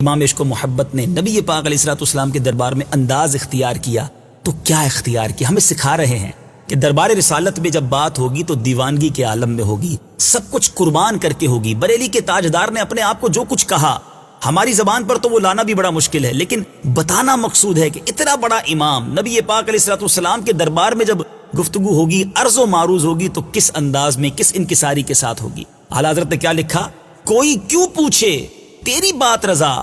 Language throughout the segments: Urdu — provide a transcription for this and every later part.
امام عشق و محبت نے نبی پاک علیہ الصلوۃ والسلام کے دربار میں انداز اختیار کیا تو کیا اختیار کیا؟ ہمیں سکھا رہے ہیں کہ دربار رسالت میں جب بات ہوگی تو دیوانگی کے عالم میں ہوگی، سب کچھ قربان کر کے ہوگی۔ بریلی کے تاجدار نے اپنے آپ کو جو کچھ کہا، ہماری زبان پر تو وہ لانا بھی بڑا مشکل ہے، لیکن بتانا مقصود ہے کہ اتنا بڑا امام نبی پاک علیہ الصلوۃ والسلام کے دربار میں جب گفتگو ہوگی، عرض و معروض ہوگی تو کس انداز میں، کس انکساری کے ساتھ ہوگی۔ اعلیٰ حضرت نے کیا لکھا؟ کوئی کیوں پوچھے تیری بات رضا،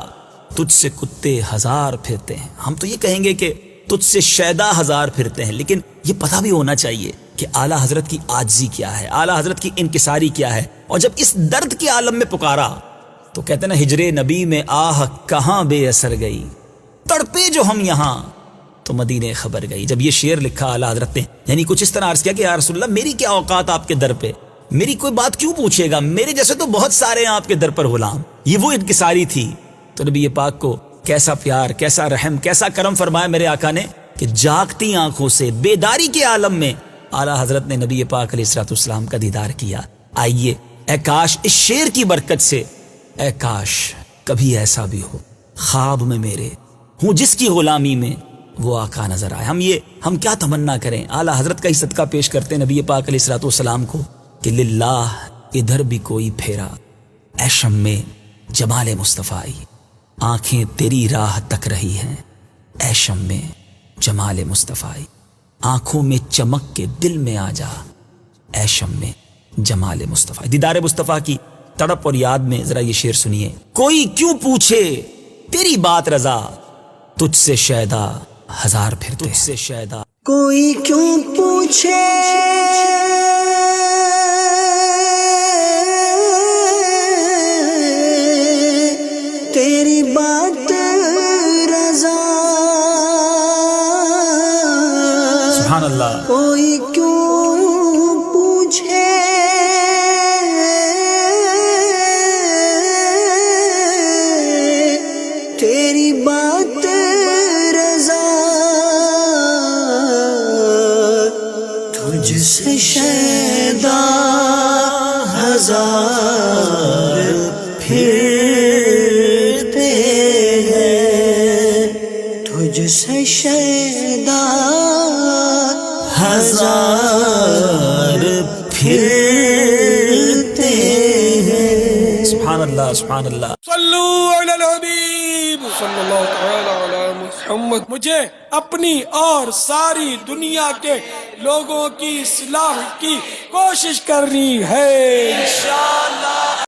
تجھ سے کتے ہزار پھرتے ہیں۔ ہم تو یہ کہیں گے کہ تجھ سے شیدا ہزار پھرتے ہیں، لیکن یہ پتہ بھی ہونا چاہیے کہ اعلیٰ حضرت کی عاجزی کیا ہے، اعلیٰ حضرت کی انکساری کیا ہے۔ اور جب اس درد کے عالم میں پکارا تو کہتے ہیں نا، ہجر نبی میں آہ کہاں بے اثر گئی، تڑپے جو ہم یہاں تو مدینے خبر گئی۔ جب یہ شعر لکھا اعلیٰ حضرت نے، یعنی کچھ اس طرح عرض کیا کہ یا رسول اللہ، میری کیا اوقات آپ کے در پہ، میری کوئی بات کیوں پوچھے گا، میرے جیسے تو بہت سارے ہیں آپ کے در پر غلام۔ یہ وہ انکساری تھی۔ تو نبی پاک کو کیسا پیار، کیسا رحم، کیسا کرم فرمایا میرے آقا نے کہ جاگتی آنکھوں سے بیداری کے عالم میں اعلیٰ حضرت نے نبی پاک علیہ الصلوۃ والسلام کا دیدار کیا۔ آئیے، اے کاش اس شعر کی برکت سے، اے کاش کبھی ایسا بھی ہو خواب میں میرے ہوں جس کی غلامی میں وہ آقا نظر آئے۔ ہم کیا تمنا کریں، اعلیٰ حضرت کا ہی صدقہ پیش کرتے ہیں نبی پاک علیہ الصلوۃ والسلام کو کہ للہ ادھر بھی کوئی پھیرا، اے شمع جمال مصطفی آنکھیں تیری راہ تک رہی ہیں، اے شمع جمال مصطفی آنکھوں میں چمک کے دل میں آ جا، اے شمع جمال مصطفی۔ دیدار مصطفیٰ کی تڑپ اور یاد میں ذرا یہ شعر سنیے۔ کوئی کیوں پوچھے تیری بات رضا، تجھ سے شیدا ہزار پھرتے ہیں، تجھ سے شیدا کوئی کیوں پوچھے تیری بات رضا، سبحان اللہ۔ کوئی کیوں پوچھے تیری بات رضا، تجھ سے شیدا ہزار پھرتے ہیں، تجھ سے شیدا ہزار پھرتے ہیں۔ سبحان اللہ، سبحان اللہ۔ صلو علی الحبیب صلی اللہ تعالی علی محمد۔ مجھے اپنی اور ساری دنیا کے لوگوں کی اصلاح کی کوشش کرنی ہے انشاءاللہ۔